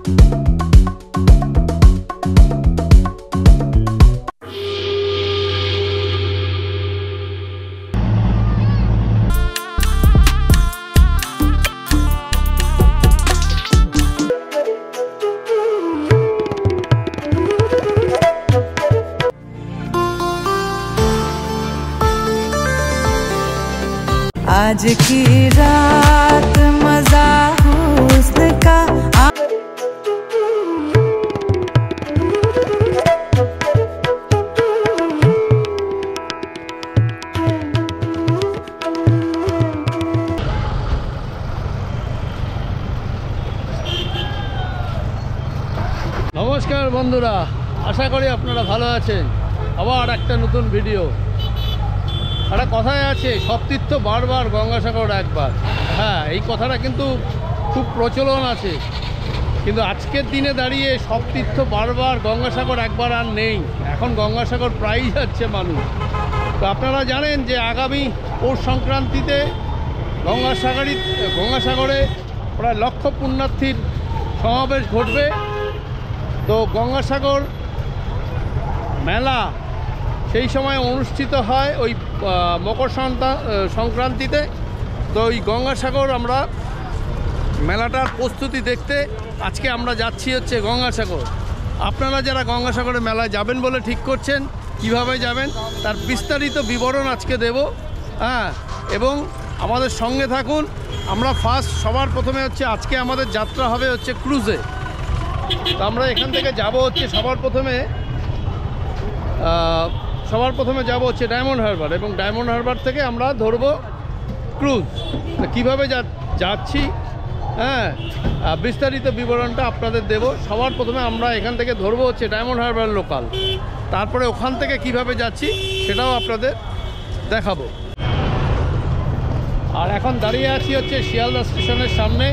आज की रात मजा हुस्न का। নমস্কার বন্ধুরা, আশা করি আপনারা ভালো আছেন। আবার একটা নতুন ভিডিও। একটা কথায় আছে, সব তীর্থ বারবার গঙ্গাসাগর একবার। হ্যাঁ, এই কথাটা কিন্তু খুব প্রচলন আছে, কিন্তু আজকের দিনে দাঁড়িয়ে সব তীর্থ বারবার গঙ্গাসাগর একবার আর নেই। এখন গঙ্গাসাগর প্রায়ই যাচ্ছে মানুষ। তো আপনারা জানেন যে আগামী পৌষ সংক্রান্তিতে গঙ্গাসাগরে প্রায় লক্ষ পুণ্যার্থীর সমাবেশ ঘটবে। তো গঙ্গাসাগর মেলা সেই সময় অনুষ্ঠিত হয় ওই মকর সংক্রান্তিতে। তো ওই গঙ্গাসাগর আমরা মেলাটার প্রস্তুতি দেখতে আজকে আমরা যাচ্ছি হচ্ছে গঙ্গাসাগর। আপনারা যারা গঙ্গাসাগরে মেলায় যাবেন বলে ঠিক করছেন, কিভাবে যাবেন তার বিস্তারিত বিবরণ আজকে দেব। হ্যাঁ, এবং আমাদের সঙ্গে থাকুন। আমরা সবার প্রথমে হচ্ছে আজকে আমাদের যাত্রা হবে হচ্ছে ক্রুজে। তো আমরা এখান থেকে যাব হচ্ছে সবার প্রথমে যাব হচ্ছে ডায়মন্ড হারবার, এবং ডায়মন্ড হারবার থেকে আমরা ধরবো ক্রুজ। কীভাবে যাচ্ছি, হ্যাঁ, বিস্তারিত বিবরণটা আপনাদের দেব। সবার প্রথমে আমরা এখান থেকে ধরবো হচ্ছে ডায়মন্ড হারবার লোকাল, তারপরে ওখান থেকে কিভাবে যাচ্ছি সেটাও আপনাদের দেখাবো। আর এখন দাঁড়িয়ে আছি হচ্ছে শিয়ালদা স্টেশনের সামনে।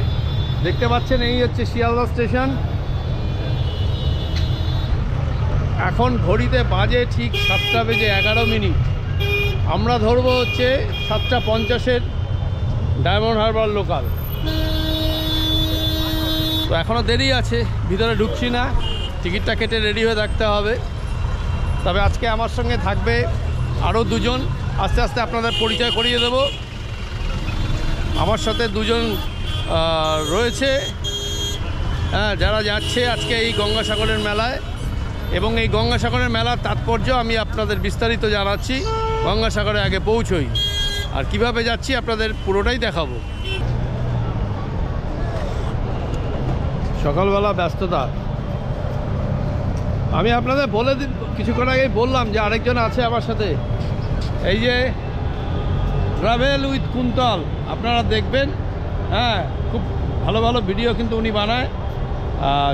দেখতে পাচ্ছেন এই হচ্ছে শিয়ালদা স্টেশন। এখন ঘড়িতে বাজে ঠিক 7:11। আমরা ধরবো হচ্ছে 7:50 ডায়মন্ড হারবার লোকাল। তো এখনও দেরি আছে, ভিতরে ঢুকছি না, টিকিটটা কেটে রেডি হয়ে থাকতে হবে। তবে আজকে আমার সঙ্গে থাকবে আরও দুজন, আস্তে আস্তে আপনাদের পরিচয় করিয়ে দেব। আমার সাথে দুজন রয়েছে, হ্যাঁ, যারা যাচ্ছে আজকে এই গঙ্গাসাগরের মেলায়। এবং এই গঙ্গাসাগরের মেলার তাৎপর্য আমি আপনাদের বিস্তারিত জানাচ্ছি। গঙ্গাসাগরে আগে পৌঁছই আর কিভাবে যাচ্ছি আপনাদের পুরোটাই দেখাবো। সকালবেলা ব্যস্ততা, আমি আপনাদের বলে কিছুক্ষণ আগেই বললাম যে আরেকজন আছে আমার সাথে, এই যে ট্রাভেল উইথ কুন্তল। আপনারা দেখবেন, হ্যাঁ, খুব ভালো ভালো ভিডিও কিন্তু উনি বানায়,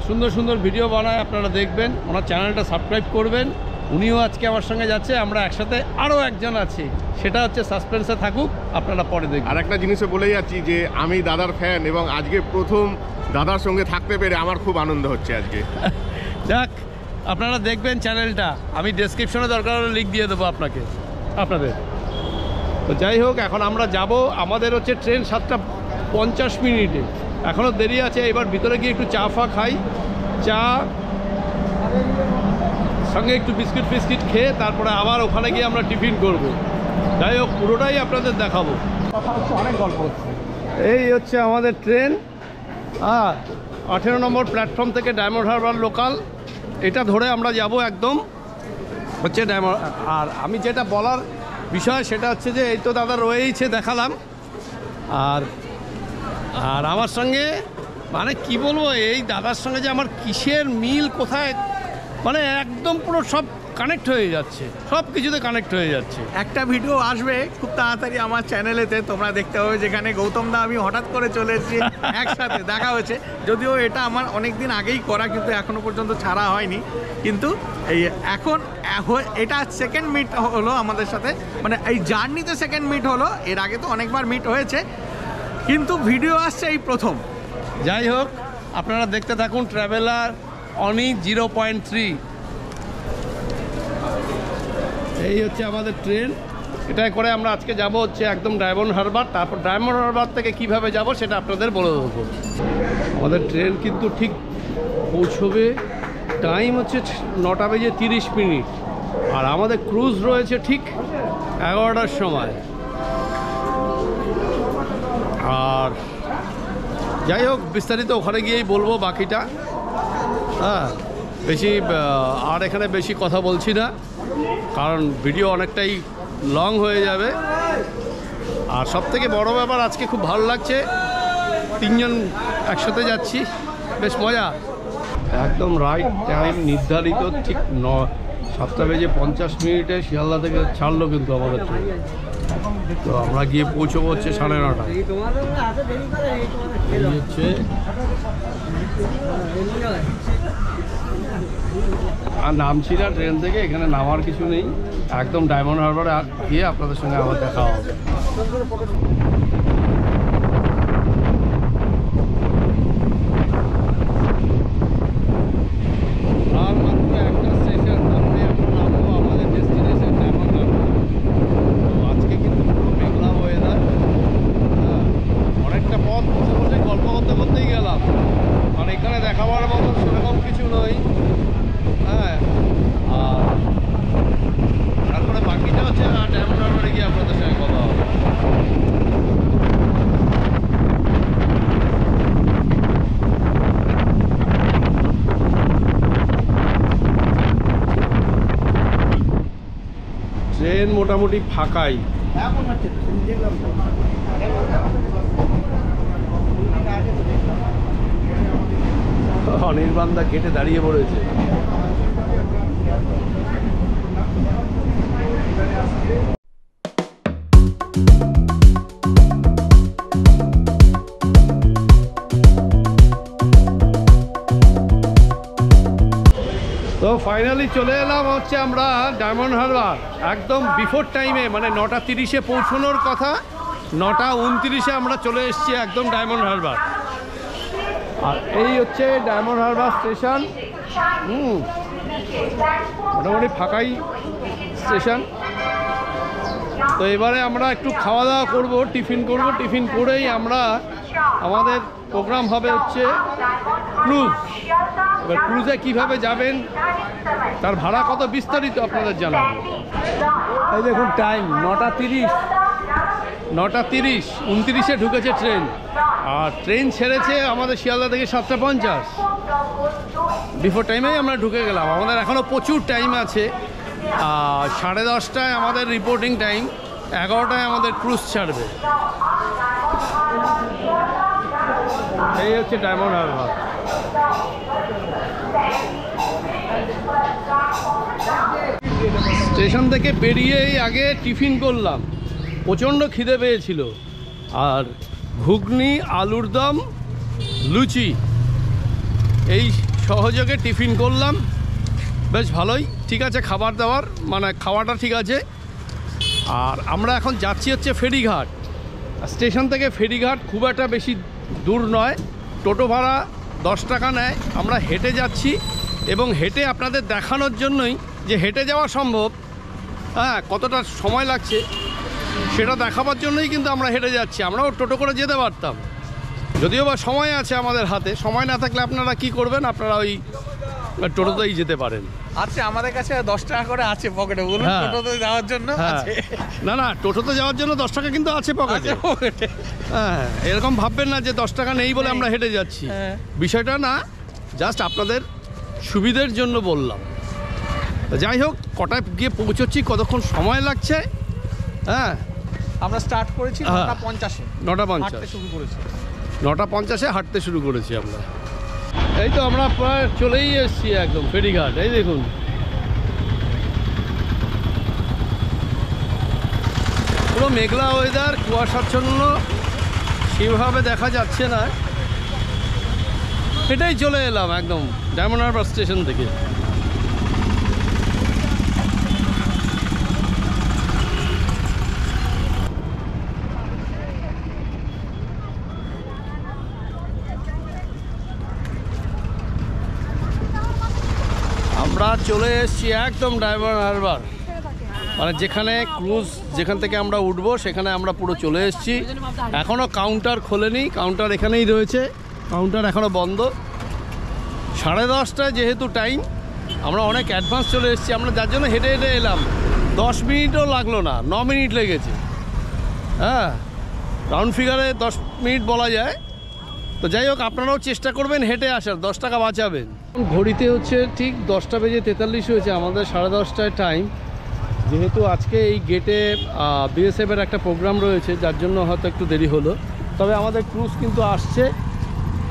সুন্দর সুন্দর ভিডিও বানায়। আপনারা দেখবেন, ওনার চ্যানেলটা সাবস্ক্রাইব করবেন। উনিও আজকে আমার সঙ্গে যাচ্ছে, আমরা একসাথে আরও একজন আছি, সেটা হচ্ছে সাসপেন্সে থাকুক, আপনারা পরে দেখবেন। আর একটা জিনিসও বলে যাচ্ছি যে আমি দাদার ফ্যান, এবং আজকে প্রথম দাদার সঙ্গে থাকতে পেরে আমার খুব আনন্দ হচ্ছে আজকে। যাক, আপনারা দেখবেন চ্যানেলটা, আমি ডেসক্রিপশনে দরকার হলে লিঙ্ক দিয়ে দেবো আপনাদের। তো যাই হোক, এখন আমরা যাব। আমাদের হচ্ছে ট্রেন 7:50। এখনও দেরি আছে। এবার ভিতরে গিয়ে একটু চা খাই, চা সঙ্গে একটু বিস্কিট খেয়ে তারপরে আবার ওখানে গিয়ে আমরা টিফিন করব। যাই হোক, পুরোটাই আপনাদের দেখাবো। অনেক গল্প হচ্ছে। এই হচ্ছে আমাদের ট্রেন, 18 নম্বর প্ল্যাটফর্ম থেকে ডায়মন্ড হারবার লোকাল। এটা ধরে আমরা যাব একদম হচ্ছে ডায়মন্ড। আর আমি যেটা বলার বিষয় সেটা হচ্ছে যে এই তো দাদা রয়েইছে, দেখালাম। আর আমার সঙ্গে মানে কি বলবো, এই দাদার সঙ্গে যে আমার কিসের মিল, কোথায় মানে একদম পুরো সব কানেক্ট হয়ে যাচ্ছে, সব কিছুতে কানেক্ট হয়ে যাচ্ছে। একটা ভিডিও আসবে খুব তাড়াতাড়ি আমার চ্যানেলেতে, তোমরা দেখতে হবে, যেখানে গৌতম দা আমি হঠাৎ করে চলে এসেছি, একসাথে দেখা হয়েছে। যদিও এটা আমার অনেক দিন আগেই করা, কিন্তু এখনো পর্যন্ত ছাড়া হয়নি। কিন্তু এই এখন এটা সেকেন্ড মিট হলো আমাদের সাথে, মানে এই জার্নিতে সেকেন্ড মিট হলো। এর আগে তো অনেকবার মিট হয়েছে, কিন্তু ভিডিও আসছে এই প্রথম। যাই হোক, আপনারা দেখতে থাকুন ট্রাভেলার অনি 0.3। এই হচ্ছে আমাদের ট্রেন, এটাই করে আমরা আজকে যাব হচ্ছে একদম ডায়মন্ড হারবার। তারপর ডায়মন্ড হারবার থেকে কিভাবে যাব সেটা আপনাদের বলে দেবো। আমাদের ট্রেন কিন্তু ঠিক পৌঁছবে টাইম হচ্ছে 9:30 আর আমাদের ক্রুজ রয়েছে ঠিক 11টার সময়। আর যাই হোক, বিস্তারিত ওখানে গিয়েই বলবো বাকিটা। হ্যাঁ, বেশি আর এখানে বেশি কথা বলছি না, কারণ ভিডিও অনেকটাই লং হয়ে যাবে। আর সবথেকে বড় ব্যাপার, আজকে খুব ভালো লাগছে, 3 জন একসাথে যাচ্ছি, বেশ মজা। একদম রাইট টাইম নির্ধারিত, ঠিক 7:50 শিয়ালদা থেকে ছাড়লো কিন্তু আমাদের ট্রেন। তো আমরা গিয়ে পৌঁছবো হচ্ছে 9:30। এই হচ্ছে আর নামছি না ট্রেন থেকে, এখানে নামার কিছু নেই, একদম ডায়মন্ড হারবারে গিয়ে আপনাদের সঙ্গে আবার দেখা হবে। আর মাত্র একটা স্টেশন, তারপরে আমরা নামবো আমাদের ডেস্টিনেশন ডায়মন্ড হারবার। তো আজকে কিন্তু পুরো মেঘলা ওয়েদার, অনেকটা পথ বসে বসে গল্প করতে করতেই গেলাম, আর এখানে দেখাবার মতো সেরকম কিছু নয়। হ্যাঁ, আর তারপরে বাকিটা হচ্ছে ডায়মন্ড হারবারে গিয়ে আপনাদের সঙ্গে কথা হবে। ট্রেন মোটামুটি ফাঁকাই। অনির্বাণদা গেটে দাঁড়িয়ে পড়েছে। তো ফাইনালি চলে এলাম হচ্ছে আমরা ডায়মন্ড হারবার, একদম বিফোর টাইমে, মানে 9:30 পৌঁছানোর কথা, 9:29 আমরা চলে এসেছি একদম ডায়মন্ড হারবার। আর এই হচ্ছে ডায়মন্ড হারবার স্টেশন। মোটামুটি ফাঁকাই স্টেশন। তো এবারে আমরা একটু খাওয়া দাওয়া করবো, টিফিন করবো, টিফিন করেই আমরা আমাদের প্রোগ্রাম হবে হচ্ছে ক্রুজ। এবার ক্রুজে কীভাবে যাবেন, তার ভাড়া কত, বিস্তারিত আপনাদের জানাবো। এই দেখুন টাইম 9:30, 29 ঢুকেছে ট্রেন, আর ট্রেন ছেড়েছে আমাদের শিয়ালদা থেকে 7:50। বিফোর টাইমেই আমরা ঢুকে গেলাম। আমাদের এখনও প্রচুর টাইম আছে। 10:30টায় আমাদের রিপোর্টিং টাইম, 11টায় আমাদের ক্রুজ ছাড়বে। এই হচ্ছে ডায়মন্ড হারবার। স্টেশন থেকে বেরিয়েই আগে টিফিন করলাম, প্রচণ্ড খিদে পেয়েছিল, আর ঘুগনি, আলুর দম, লুচি, এই সহযোগে টিফিন করলাম। বেশ ভালোই, ঠিক আছে, খাবার দাবার মানে খাওয়াটা ঠিক আছে। আর আমরা এখন যাচ্ছি হচ্ছে ফেরিঘাট। স্টেশন থেকে ফেরিঘাট খুব একটা বেশি দূর নয়, টোটো ভাড়া 10 টাকা নেয়। আমরা হেঁটে যাচ্ছি, এবং হেঁটে আপনাদের দেখানোর জন্যই যে হেঁটে যাওয়া সম্ভব, হ্যাঁ, কতটা সময় লাগছে সেটা দেখাবার জন্যই কিন্তু আমরা হেঁটে যাচ্ছি। আমরাও টোটো করে যেতে পারতাম, যদিও বা সময় আছে আমাদের হাতে। সময় না থাকলে আপনারা কি করবেন, আপনারা ওই টোটোতেই যেতে পারেন। আচ্ছা, আমাদের কাছে 10 টাকা করে আছে পকেটে, বলুন, টোটোতে যাওয়ার জন্য আছে। না, টোটোতে যাওয়ার জন্য 10 টাকা কিন্তু আছে পকেটে। হ্যাঁ, এরকম ভাববেন না যে 10 টাকা নেই বলে আমরা হেঁটে যাচ্ছি, বিষয়টা না, জাস্ট আপনাদের সুবিধের জন্য বললাম। যাই হোক, কটায় গিয়ে পৌঁছচ্ছি, কতক্ষণ সময় লাগছে। হ্যাঁ, আমরা স্টার্ট করেছি 9:50-এ, 9:50 শুরু করেছি, 9:50 হাঁটতে শুরু করেছি আমরা। এই তো আমরা প্রায় চলেই এসেছি একদম ফেরিঘাট। এই দেখুন, পুরো মেঘলা ওয়েদার, কুয়াশাচ্ছন্ন, সেভাবে দেখা যাচ্ছে না। এটাই চলে এলাম একদম ডায়মন্ড হারবার স্টেশন থেকে। আমরা চলে এসেছি একদম ডায়মন্ড হারবার, মানে যেখানে ক্রুজ, যেখান থেকে আমরা উঠবো সেখানে আমরা পুরো চলে এসেছি। এখনও কাউন্টার খোলেনি, কাউন্টার এখানেই রয়েছে, কাউন্টার এখনও বন্ধ। 10:30 যেহেতু টাইম, আমরা অনেক অ্যাডভান্স চলে এসেছি, আমরা যার জন্য হেঁটে হেঁটে এলাম। 10 মিনিটও লাগলো না, 9 মিনিট লেগেছে। হ্যাঁ, রাউন্ড ফিগারে 10 মিনিট বলা যায়। তো যাই হোক, আপনারাও চেষ্টা করবেন হেঁটে আসার, 10 টাকা বাঁচাবেন। ঘড়িতে হচ্ছে ঠিক 10:43 হয়েছে, আমাদের 10:30টায় টাইম। যেহেতু আজকে এই গেটে বিএসএফের একটা প্রোগ্রাম রয়েছে, যার জন্য হয়তো একটু দেরি হলো। তবে আমাদের ক্রুজ কিন্তু আসছে,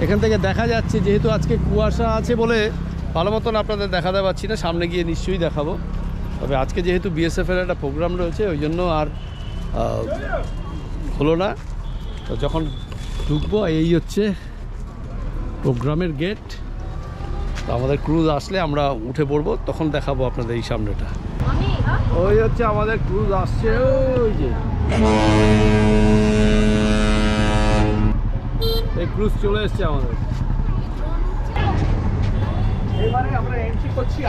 এখান থেকে দেখা যাচ্ছে। যেহেতু আজকে কুয়াশা আছে বলে ভালো মতন আপনাদের দেখাতে পারছি না, সামনে গিয়ে নিশ্চয়ই দেখাবো। তবে আজকে যেহেতু বিএসএফের একটা প্রোগ্রাম রয়েছে, ওই জন্য আর হলো না। তো যখন ঢুকবো, এই হচ্ছে প্রোগ্রামের গেট। তো আমাদের ক্রুজ আসলে আমরা উঠে পড়বো, তখন দেখাবো আপনাদের এই সামনেটা। ওই হচ্ছে আমাদের ক্রুজ আসছে, ওই যে এই ক্রুজ চলে এসছে আমাদের।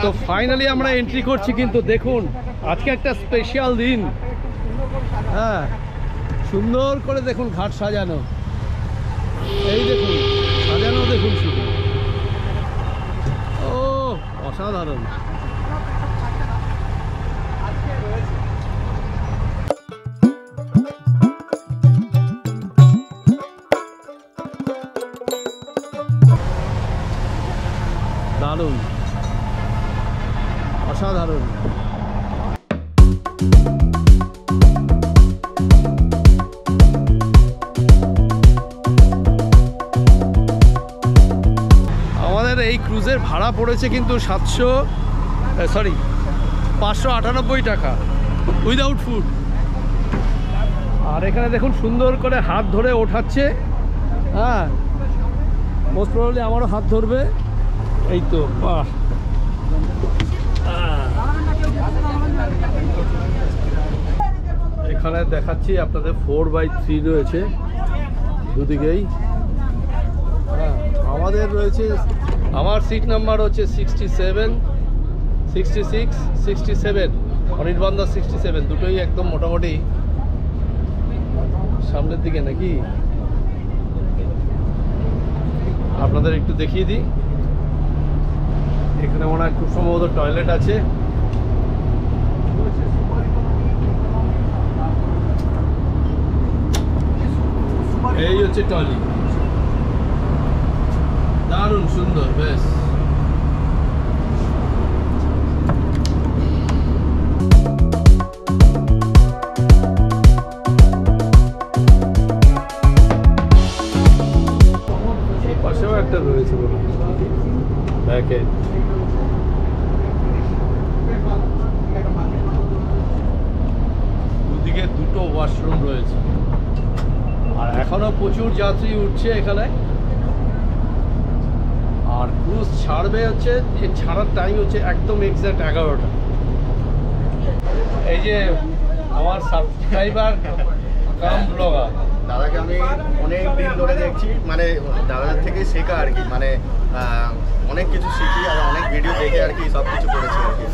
তো ফাইনালি আমরা এন্ট্রি করছি, কিন্তু দেখুন আজকে একটা স্পেশাল দিন। হ্যাঁ, সুন্দর করে দেখুন ঘাট সাজানো, এই দেখুন সাজানো, দেখুন শুধু, ও অসাধারণ। দারুণ, অসাধারণ। আমাদের এই ক্রুজের ভাড়া পড়েছে কিন্তু 598 টাকা উইদাউট ফুড। আর এখানে দেখুন সুন্দর করে হাত ধরে ওঠাচ্ছে। হ্যাঁ, মোস্ট প্রবাবলি আমারও হাত ধরবে। এই তো, বাহ। এখানে দেখাচ্ছি আপনাদের 4x3 রয়েছে দুদিকেই। হ্যাঁ, আমাদের রয়েছে, আমার সিট নাম্বার হচ্ছে 67, 66, 67, অনির্বাণদা 67, দুটোই একদম মোটামুটি সামনের দিকে নাকি। আপনাদের একটু দেখিয়ে দিই, এখানে মনে হয় খুব সম্ভবত টয়লেট আছে। এই হচ্ছে টয়লেট, দারুণ সুন্দর, বেশ। এই পাশেও একটা রয়েছে ব্যাকে। দুদিকে দুটো ওয়াশরুম রয়েছে, আর এখনো প্রচুর যাত্রী উঠছে এখানে। আর ক্রুজ ছাড়বে হচ্ছে, ছাড়ার টাইম হচ্ছে একদম এক্সাক্ট 11টা। এই যে আমার সাবস্ক্রাইবার কাম ব্লগার দাদাকে আমি অনেক দিন ধরে দেখছি, মানে দাদার থেকে শেখা আর কি, মানে অনেক কিছু শিখি আর অনেক ভিডিও দেখে আর কি সব কিছু করেছি আর কি।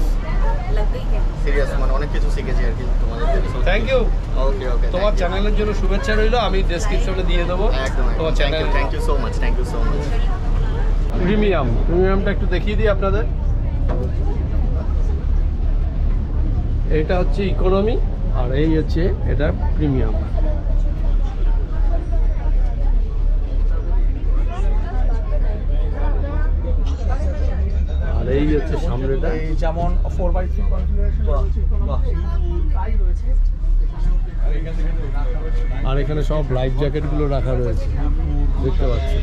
সিরিয়াস, মানে অনেক কিছু শিখেছি আর কি তোমাদের থেকে। Thank you. ওকে ওকে, তোমার চ্যানেলের জন্য শুভেচ্ছা রইলো, আমি ডেসক্রিপশনে দিয়ে দেবো একদম তোমার channel. Thank you so much, thank you so much. প্রিমিয়ামটা একটু দেখিয়ে দিই আপনাদের। এটা হচ্ছে ইকোনমি, আর এই হচ্ছে এটা প্রিমিয়াম। আর এই হচ্ছে সামনেটা, যেমন 4x3 আর এখানে সব লাইফ জ্যাকেটগুলো রাখা রয়েছে, দেখতে পাচ্ছি।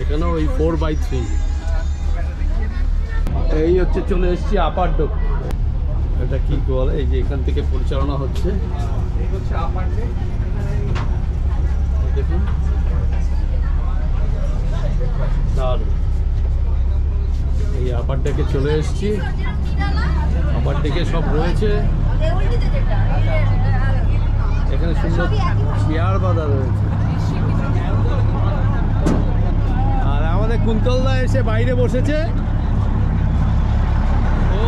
এখানেও ওই 4x3। এই হচ্ছে চলে এসেছি আপার ডেক। এটা কি বলে, এই যে এখান থেকে পরিচালনা হচ্ছে, দেখুন দারুণ। এই আপার ডেকে চলে এসেছি, আপার ডেকে সব রয়েছে। এখানে সুন্দর চেয়ার বাঁধা রয়েছে। আর আমাদের কুন্তলদা এসে বাইরে বসেছে। ও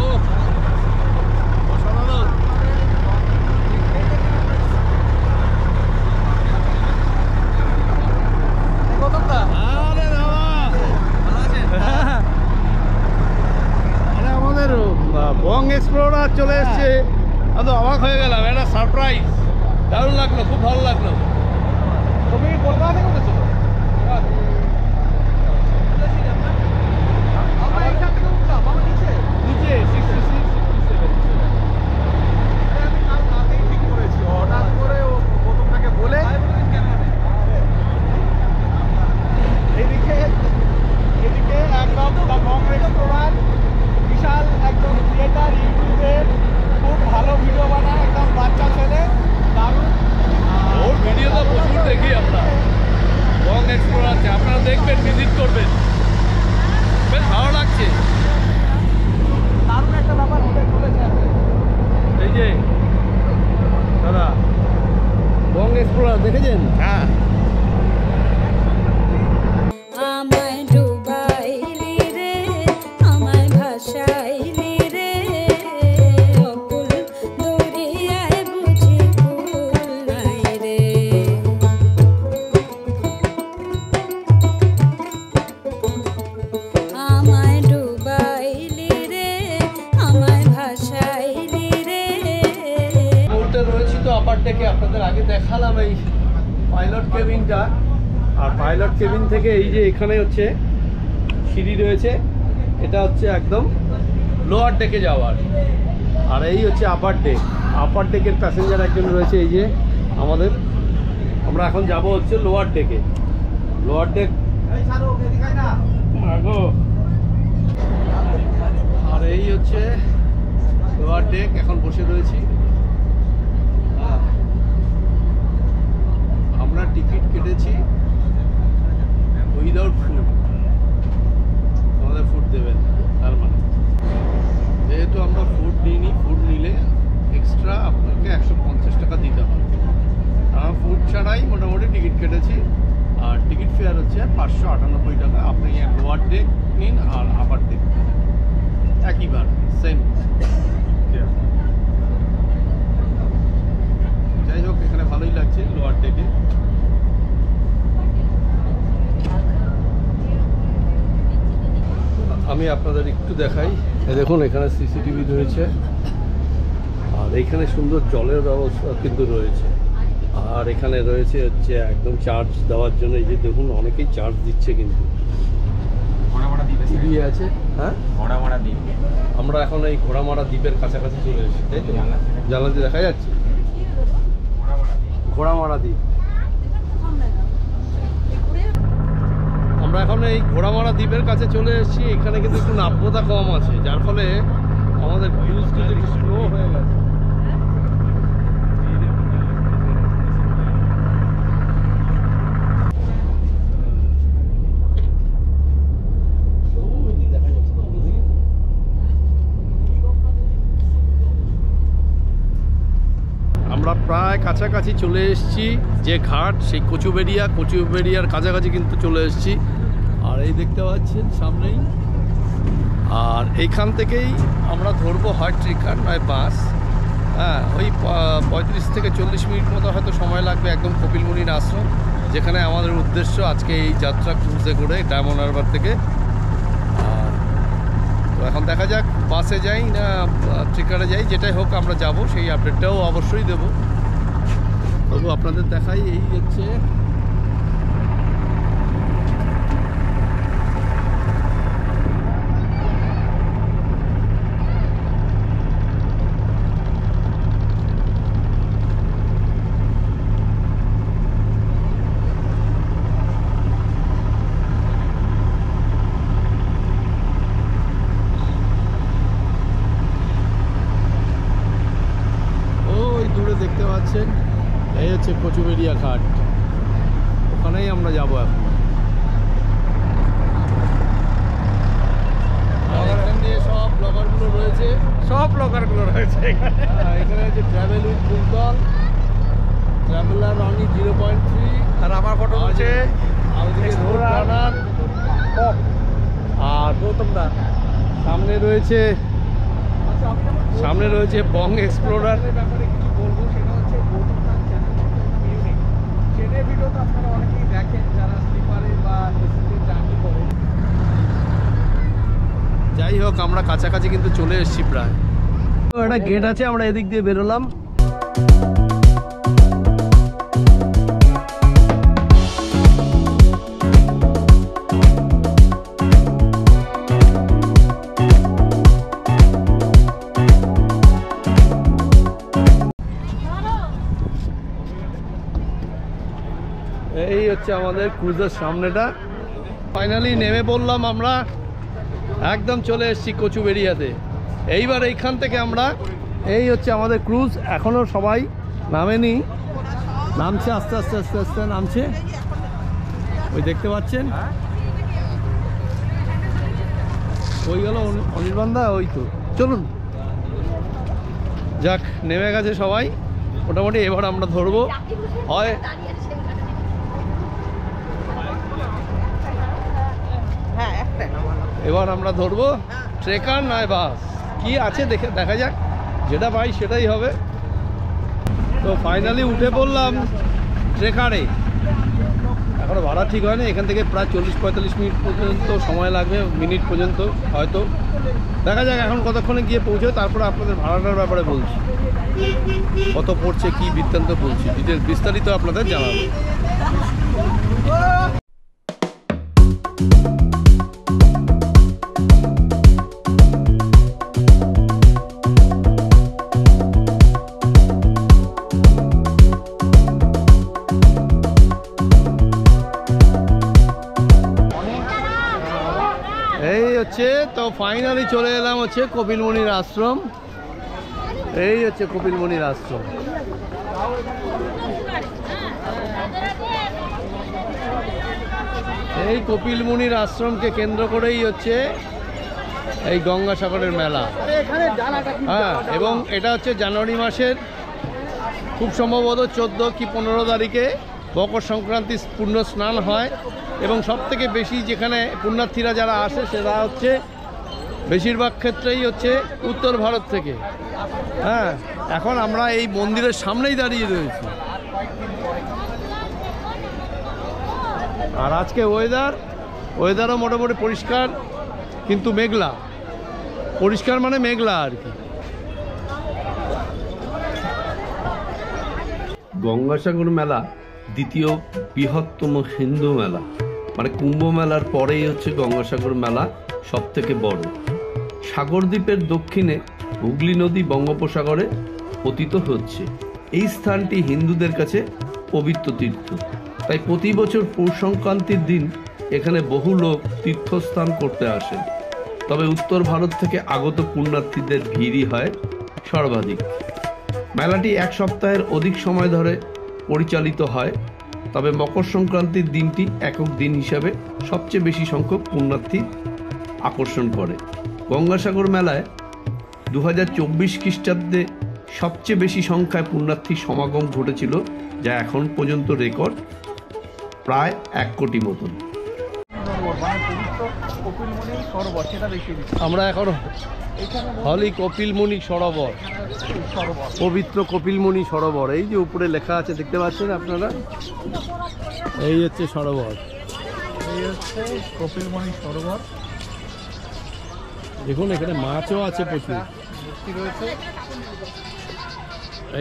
অসাধারণ। আরে বাবা, ভালো আছেন? এক্সপ্লোরার চলে এসছে। আমি তো অবাক হয়ে গেলাম, একটা সারপ্রাইজ, দারুণ লাগলো, খুব ভালো লাগলো। তুমি কলকাতা থেকে উঠেছো? আমরা এখান থেকে উঠলাম, আমার নিচে নিচে 66, 67। আমি কাল রাতেই ঠিক করেছি, হঠাৎ করে ও গৌতমটাকে বলে এদিকে একদম দ্য বং এক্সপ্লোরার, বিশাল একদম ক্রিয়েটার, ইউটিউবে খুব ভালো ভিডিও বানায়, একদম বাচ্চা ছেলে, দারুণ। ওর ভিডিও তো প্রচুর দেখি আমরা, বং এক্সপ্লোরারকে আপনারা দেখবেন, ভিজিট করবেন, বেশ ভালো লাগছে। দারুণ একটা ব্যাপার হতে চলেছে। এই যে দাদা, বং এক্সপ্লোরার দেখেছেন? হ্যাঁ, আমায় ডুবাইলি রে, আমায় ভাসাইলি রে, অকুল দরিয়ায় বুঝি কুল নাই রে। আমায় ডুবাইলি রে, আমায় ভাসাইলি রে। মুহূর্তে রয়েছি তো আপার ডেকে, আপনাদের আগে দেখালাম এই পাইলট কেবিনটা। আর পাইলট কেবিন থেকে এই যে এখানে হচ্ছে সিঁড়ি রয়েছে, এটা হচ্ছে একদম লোয়ার ডেকে যাওয়ার। আর এই হচ্ছে আপার ডেক। আপার ডেকের প্যাসেঞ্জার একজন রয়েছে, এই যে আমাদের। আমরা এখন যাব হচ্ছে লোয়ার ডেকে। লোয়ার ডেক আর এই হচ্ছে লোয়ার ডেক, এখন বসে রয়েছি। আমরা টিকিট কেটেছি উইদাউট ফুড, আমাদের ফুড দেবেন। তার মানে যেহেতু আমরা ফুড নিইনি, ফুড নিলে এক্সট্রা আপনাকে 150 টাকা দিতে হবে। আমরা ফুড ছাড়াই মোটামুটি টিকিট কেটেছি। আর টিকিট ফেয়ার হচ্ছে 598 টাকা। আপনি লোয়ার ডেক নিন আর আপার ডেক একই বার, সেম। যাই হোক, এখানে ভালোই লাগছে লোয়ার ডেকে। আমি আপনাদের একটু দেখাই। এই দেখুন, এখানে সিসিটিভি রয়েছে, আর এখানে সুন্দর জলের ব্যবস্থা কিন্তু রয়েছে। আর এখানে রয়েছে হচ্ছে একদম চার্জ দেওয়ার জন্য, এই যে দেখুন অনেকেই চার্জ দিচ্ছে কিন্তু। টিভি আছে। হ্যাঁ, আমরা এখন এই ঘোড়ামারা দ্বীপের কাছাকাছি চলে এসেছি, তাই তো? জানলা দিয়ে দেখা যাচ্ছে ঘোড়ামারা দ্বীপ। আমরা এখন এই ঘোড়ামারা দ্বীপের কাছে চলে এসেছি। এখানে কিন্তু একটু নাব্যতা কম আছে, যার ফলে আমাদের ভিউজ কিন্তু একটু স্লো হয়ে গেছে। আমরা প্রায় কাছাকাছি চলে এসেছি, যে ঘাট সেই কচুবেড়িয়ার কাছাকাছি কিন্তু চলে এসেছি। আর এই দেখতে পাচ্ছেন সামনেই। আর এইখান থেকেই আমরা ধরবো হয় ট্রেকার নয় বাস। হ্যাঁ, ওই 35 থেকে 40 মিনিট মতো হয়তো সময় লাগবে একদম কপিলমুনির আশ্রম, যেখানে আমাদের উদ্দেশ্য আজকে এই যাত্রা ক্রুজে করে ডায়মন্ড হারবার থেকে। তো এখন দেখা যাক বাসে যাই না ট্রেকারে যাই, যেটাই হোক আমরা যাব, সেই আপডেটটাও অবশ্যই দেবো। তবু আপনাদের দেখাই, এই হচ্ছে দেখতে পাচ্ছেন, এই হচ্ছে কচুবেড়িয়া ঘাট, ওখানেই আমরা যাবো এখন। সব ব্লগারগুলো রয়েছে, এখানে হচ্ছে ট্রাভেল উইথ ফুলদল, ট্রাভেলার রনি 0.3, আর আমার ফটো হচ্ছে আর গৌতম দা। সামনে রয়েছে বং এক্সপ্লোরার। ব্যাপারে কিছু বলবো, সেটা হচ্ছে গৌতমদার চ্যানেলটা ইউনিক। ট্রেনের ভিডিও তো আপনারা অনেকেই দেখেন যারা স্লিপারে বা এসিতে জার্নি করে। যাই হোক, আমরা কাছাকাছি কিন্তু চলে এসেছি প্রায়। একটা গেট আছে, আমরা এদিক দিয়ে বেরোলাম। এই হচ্ছে আমাদের ক্রুজের সামনেটা। ফাইনালি নেমে পড়লাম আমরা, একদম চলে এসেছি কচুবেড়িয়াতে। এইবার এইখান থেকে আমরা, এই হচ্ছে আমাদের ক্রুজ, এখনও সবাই নামেনি, নামছে আস্তে আস্তে আস্তে আস্তে নামছে, ওই দেখতে পাচ্ছেন ওই গেল অনির্বাণদা, ওই তো চলুন। যাক, নেমে গেছে সবাই মোটামুটি। এবার আমরা ধরবো হয় এবার আমরা ধরবো ট্রেকার নয় বাস, কি আছে দেখা যাক, যেটা পাই সেটাই হবে। তো ফাইনালি উঠে পড়লাম ট্রেকারে। এখনো ভাড়া ঠিক হয়নি, এখান থেকে প্রায় 40-45 মিনিট পর্যন্ত সময় লাগবে, মিনিট পর্যন্ত হয়তো। দেখা যাক এখন কতক্ষণে গিয়ে পৌঁছয়, তারপরে আপনাদের ভাড়াটার ব্যাপারে বলছি, কত পড়ছে কি বৃত্তান্ত বলছি, বিস্তারিত আপনাদের জানাবো। তো ফাইনালি চলে এলাম হচ্ছে কপিলমুনির আশ্রম। এই হচ্ছে কপিলমুনির আশ্রম। এই কপিলমুনির আশ্রমকে কেন্দ্র করেই হচ্ছে এই গঙ্গাসাগরের মেলা। হ্যাঁ, এবং এটা হচ্ছে জানুয়ারি মাসের খুব সম্ভবত 14 কি 15 তারিখে মকর সংক্রান্তি পূর্ণ স্নান হয়। এবং সব থেকে বেশি যেখানে পুণ্যার্থীরা যারা আসে সেটা হচ্ছে বেশিরভাগ ক্ষেত্রেই হচ্ছে উত্তর ভারত থেকে। হ্যাঁ, এখন আমরা এই মন্দিরের সামনেই দাঁড়িয়ে রয়েছি। আর আজকে ওয়েদারও মোটামুটি পরিষ্কার, কিন্তু মেঘলা। পরিষ্কার মানে মেঘলা আর কি। গঙ্গাসাগর মেলা দ্বিতীয় বৃহত্তম হিন্দু মেলা, মানে কুম্ভ মেলার পরেই হচ্ছে গঙ্গাসাগর মেলা সব থেকে বড়। সাগরদ্বীপের দক্ষিণে হুগলি নদী বঙ্গোপসাগরে পতিত হচ্ছে। এই স্থানটি হিন্দুদের কাছে পবিত্র তীর্থ, তাই প্রতি বছর পৌষ সংক্রান্তির দিন এখানে বহু লোক তীর্থস্থান করতে আসেন। তবে উত্তর ভারত থেকে আগত পুণ্যার্থীদের ভিড়ই হয় সর্বাধিক। মেলাটি এক সপ্তাহের অধিক সময় ধরে পরিচালিত হয়, তবে মকর সংক্রান্তির দিনটি একক দিন হিসাবে সবচেয়ে বেশি সংখ্যক পুণ্যার্থী আকর্ষণ করে। গঙ্গাসাগর মেলায় 2024 খ্রিস্টাব্দে সবচেয়ে বেশি সংখ্যায় পুণ্যার্থী সমাগম ঘটেছিল, যা এখন পর্যন্ত রেকর্ড, প্রায় 1 কোটি মতন। আমরা এখন হলি কপিলমুনি সরোবর, পবিত্র কপিলমুনি সরোবর। এই যে উপরে লেখা আছে দেখতে পাচ্ছেন আপনারা, এই হচ্ছে সরোবর, এই হচ্ছে কপিলমুনি সরোবর। দেখুন এখানে মাছও আছে প্রচুর রয়েছে।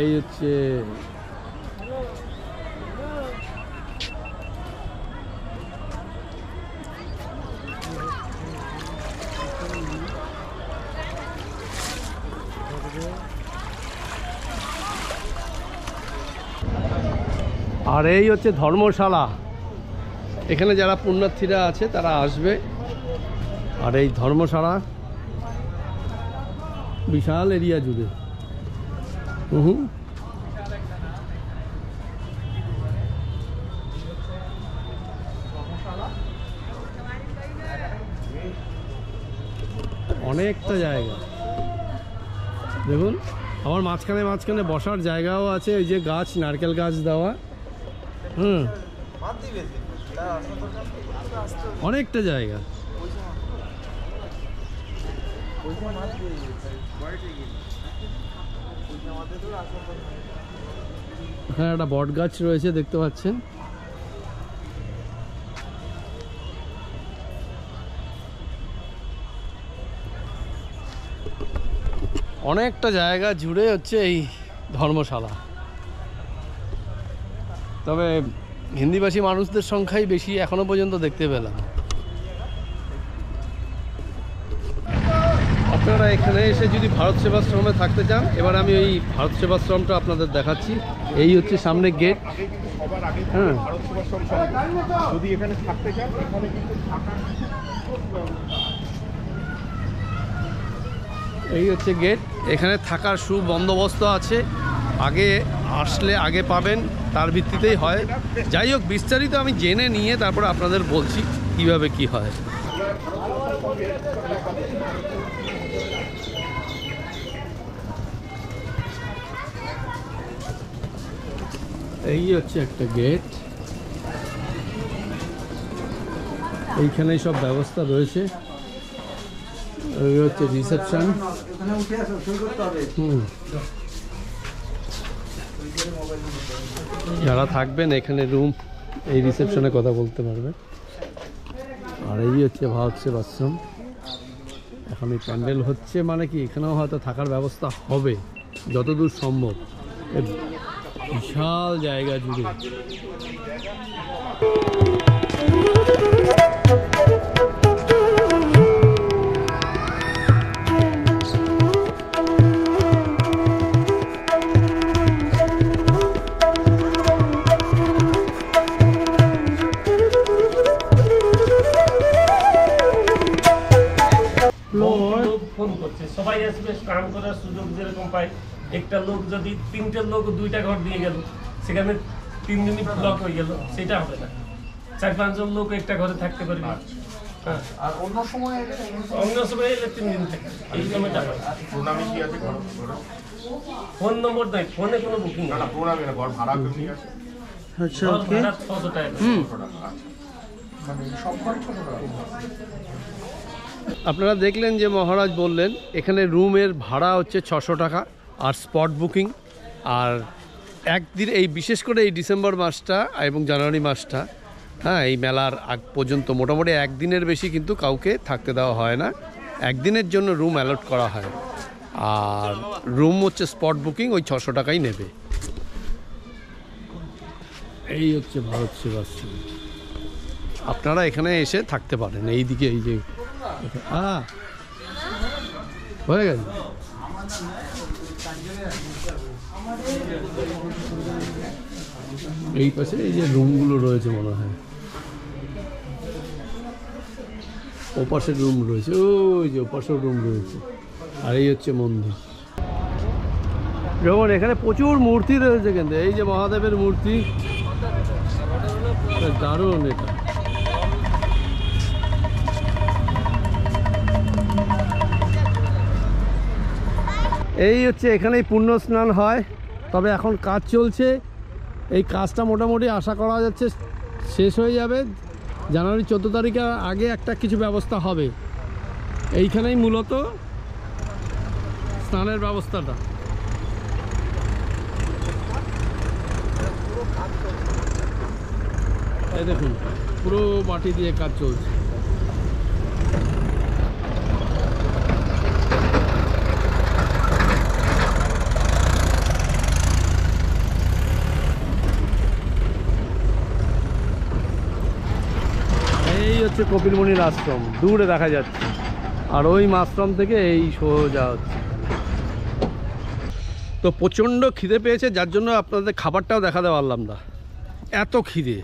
এই হচ্ছে আর এই হচ্ছে ধর্মশালা। এখানে যারা পুণ্যার্থীরা আছে তারা আসবে। আর এই ধর্মশালা বিশাল এরিয়া জুড়ে। অনেকটা জায়গা দেখুন। আমার মাঝখানে বসার জায়গাও আছে, এই যে গাছ, নারকেল গাছ দেওয়া। অনেকটা জায়গা। এখানে একটা বট গাছ রয়েছে দেখতে পাচ্ছেন। অনেকটা জায়গা জুড়ে হচ্ছে এই ধর্মশালা। তবে হিন্দিভাষী মানুষদের সংখ্যাই বেশি এখনো পর্যন্ত দেখতে পেলাম। আপনারা এখানে এসে যদি ভারত সেবাশ্রমে থাকতে চান, এবার আমি এই ভারত সেবাশ্রমটা আপনাদের দেখাচ্ছি। এই হচ্ছে সামনে গেট। হ্যাঁ, যদি এখানে থাকতে চান এখানে কিন্তু এই হচ্ছে গেট। এখানে থাকার সুবন্দোবস্ত আছে, আগে আসলে আগে পাবেন, তার ভিত্তিতেই হয়। যাই হোক, বিস্তারিত আমি জেনে নিয়ে তারপরে আপনাদের বলছি কিভাবে কি হয়। এই হচ্ছে একটা গেট, এইখানেই সব ব্যবস্থা রয়েছে। এই হচ্ছে রিসেপশন। যারা থাকবেন এখানে রুম, এই রিসেপশনে কথা বলতে পারবেন। আর এই হচ্ছে ভারত সেবাশ্রম। এখন এই প্যান্ডেল হচ্ছে, মানে কি এখানেও হয়তো থাকার ব্যবস্থা হবে যতদূর সম্ভব। বিশাল জায়গা জুড়ে। ফোন করছে, সবাই আসবে, কাম করার সুযোগ যেরকম পায়। একটা লোক যদি 3টে লোক 2টা ঘর দিয়ে গেল, সেখানে 3 দিনই ব্লক হয়ে গেল, সেটা হবে না। 4-5 জন লোক একটা ঘরে থাকতে পারবে। হ্যাঁ, আর অন্য সময় এলে 3 দিন থাকে, এই সময়টা হয়। প্রণামী কি আছে ঘর? ফোন নম্বর নাই, ফোনে কোনো বুকিং না, প্রণামী না, ঘর ভাড়া কেমনি আছে? আচ্ছা, ওকে। 600 টাকা। আপনারা দেখলেন যে মহারাজ বললেন এখানে রুমের ভাড়া হচ্ছে 600 টাকা, আর স্পট বুকিং। আর একদিন, এই বিশেষ করে এই ডিসেম্বর মাসটা এবং জানুয়ারি মাসটা, হ্যাঁ, এই মেলার আগ পর্যন্ত মোটামুটি একদিনের বেশি কিন্তু কাউকে থাকতে দেওয়া হয় না। একদিনের জন্য রুম অ্যালট করা হয়, আর রুম হচ্ছে স্পট বুকিং, ওই 600 টাকাই নেবে। এই হচ্ছে ভারত সেবাশ্রম। আপনারা এখানে এসে থাকতে পারেন। এইদিকে এই যে হয়ে গেছে। এই পাশে এই যে রুমগুলো রয়েছে মনে হয়, ওপাশের রুম রয়েছে, ওই যে ওপাশের রুম রয়েছে। আর এই হচ্ছে মন্দির। যেমন এখানে প্রচুর মূর্তি রয়েছে, কিন্তু এই যে মহাদেবের মূর্তি, দারুণ এটা। এই হচ্ছে এখানেই পুণ্য স্নান হয়, তবে এখন কাজ চলছে। এই কাজটা মোটামুটি আশা করা যাচ্ছে শেষ হয়ে যাবে। জানুয়ারি 14 তারিখের আগে একটা কিছু ব্যবস্থা হবে। এইখানেই মূলত স্নানের ব্যবস্থাটা। এই দেখুন, পুরো মাটি দিয়ে কাজ চলছে। এই হচ্ছে কপিলমুনির আশ্রম, দূরে দেখা যাচ্ছে। আর ওই আশ্রম থেকে এই সোজা হচ্ছে। তো প্রচণ্ড খিদে পেয়েছে, যার জন্য আপনাদের খাবারটাও দেখাতে পারলাম না, এত খিদে।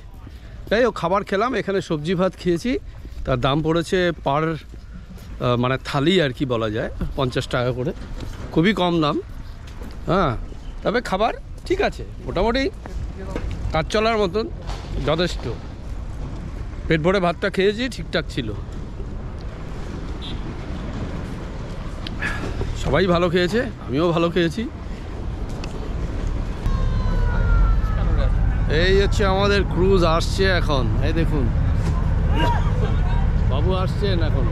যাই হোক, খাবার খেলাম। এখানে সবজি ভাত খেয়েছি, তার দাম পড়েছে পার মানে থালি আর কি বলা যায়, 50 টাকা করে, খুবই কম দাম। হ্যাঁ, তবে খাবার ঠিক আছে, মোটামুটি কাজ চলার মতন যথেষ্ট। পেট ভরে ভাতটা খেয়েছি, ঠিকঠাক ছিল। সবাই ভালো খেয়েছে, আমিও ভালো খেয়েছি। এই হচ্ছে আমাদের ক্রুজ আসছে এখন। এই দেখুন, বাবু আসছেন এখন।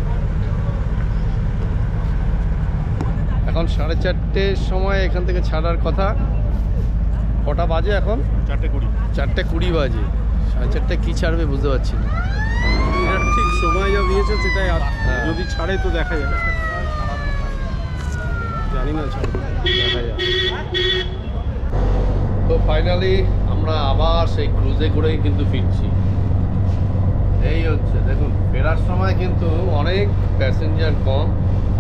এখন 4:30 সময় এখান থেকে ছাড়ার কথা। কটা বাজে এখন? 4:20। 4:20 বাজে। 4:30 কি ছাড়বে বুঝতে পারছি না। ঠিক সময় যা দিয়েছে সেটাই, যদি ছাড়ে তো দেখা যাবে। জানি না ছাড়বো, দেখা যাক। তো ফাইনালি আমরা আবার সেই ক্রুজে করেই কিন্তু ফিরছি। এই হচ্ছে দেখুন, ফেরার সময় কিন্তু অনেক প্যাসেঞ্জার কম,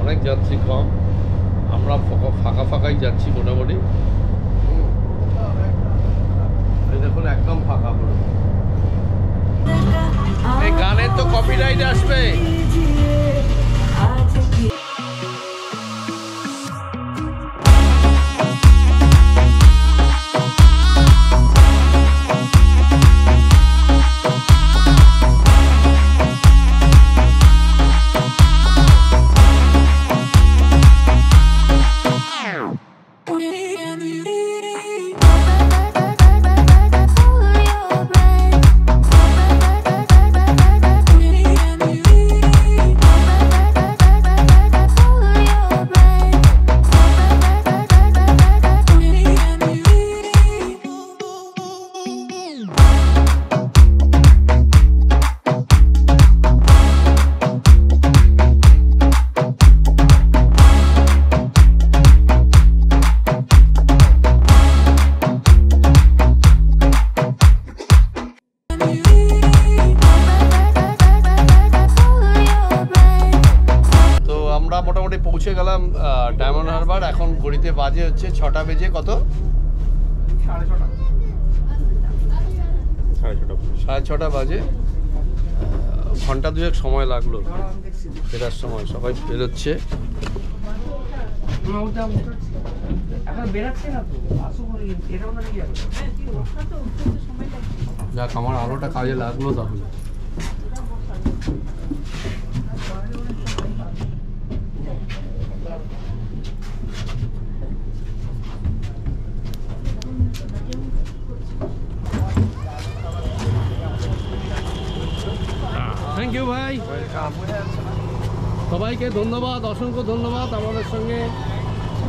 অনেক যাত্রী কম, আমরা ফাঁকা ফাঁকাই যাচ্ছি মোটামুটি। এই দেখুন একদম ফাঁকা পুরো। এই গানের তো কপিরাইট আসবে। মোটামুটি পৌঁছে গেলাম ডায়মন্ড হারবার। এখন ঘড়িতে বাজে হচ্ছে 6টা বেজে কত, 6:30 বাজে। ঘন্টা দুয়েক সময় লাগলো ফেরার সময়। সবাই বেরোচ্ছে। যাক, আমার আলোটা কাজে লাগলো তাহলে। থ্যাংক ইউ ভাই, সবাইকে ধন্যবাদ, অসংখ্য ধন্যবাদ। আমাদের সঙ্গে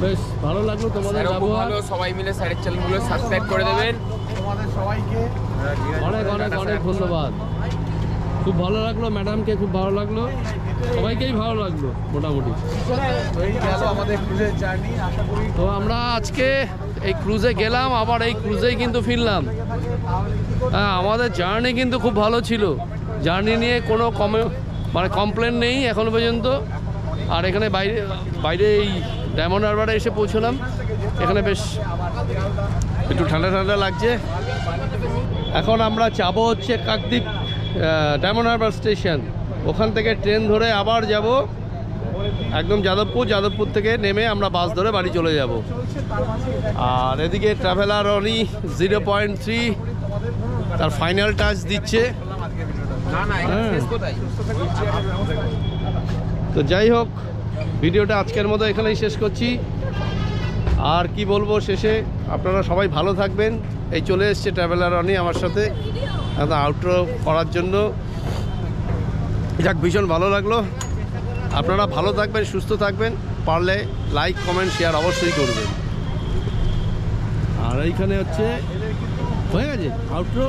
বেশ ভালো লাগলো তোমাদের ব্যবহার। সবাই মিলে স্যারের চ্যানেলগুলো সাবস্ক্রাইব করে দেবেন। তোমাদের সবাইকে অনেক অনেক অনেক ধন্যবাদ। খুব ভালো লাগলো, ম্যাডামকে খুব ভালো লাগলো, সবাইকেই ভালো লাগলো মোটামুটি। আমাদের ক্রুজের জার্নি, আশা করি তো আমরা আজকে এই ক্রুজে গেলাম, আবার এই ক্রুজেই কিন্তু ফিরলাম। হ্যাঁ, আমাদের জার্নি কিন্তু খুব ভালো ছিল। জার্নি নিয়ে কোনো কমপ্লেন নেই এখনো পর্যন্ত। আর এখানে বাইরে এই ডায়মন্ড হারবারে এসে পৌঁছলাম। এখানে বেশ একটু ঠান্ডা ঠান্ডা লাগছে। এখন আমরা যাবো হচ্ছে কাকদ্বীপ ডায়মন্ড হারবার স্টেশন। ওখান থেকে ট্রেন ধরে আবার যাব একদম যাদবপুর থেকে নেমে আমরা বাস ধরে বাড়ি চলে যাব। আর এদিকে ট্রাভেলার রনি 0.3 তার ফাইনাল টাচ দিচ্ছে। তো যাই হোক, ভিডিওটা আজকের মতো এখানেই শেষ করছি। আর কি বলবো শেষে, আপনারা সবাই ভালো থাকবেন। এই চলে এসছে ট্রাভেলার রনি আমার সাথে আউটরো করার জন্য। যাক, ভীষণ ভালো লাগলো। আপনারা ভালো থাকবেন, সুস্থ থাকবেন। পারলে লাইক, কমেন্ট, শেয়ার অবশ্যই করবেন। আর এইখানে হচ্ছে হয়ে গেছে আউটরো।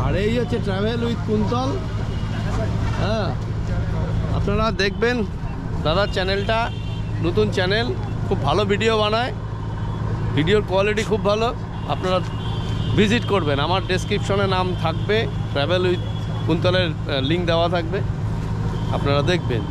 আর এই হচ্ছে ট্রাভেল উইথ কুন্তল। হ্যাঁ, আপনারা দেখবেন দাদার চ্যানেলটা, নতুন চ্যানেল, খুব ভালো ভিডিও বানায়, ভিডিওর কোয়ালিটি খুব ভালো। আপনারা ভিজিট করবেন। আমার ডেসক্রিপশনে নাম থাকবে, ট্রাভেল উইথ কুন্তলের লিঙ্ক দেওয়া থাকবে, আপনারা দেখবেন।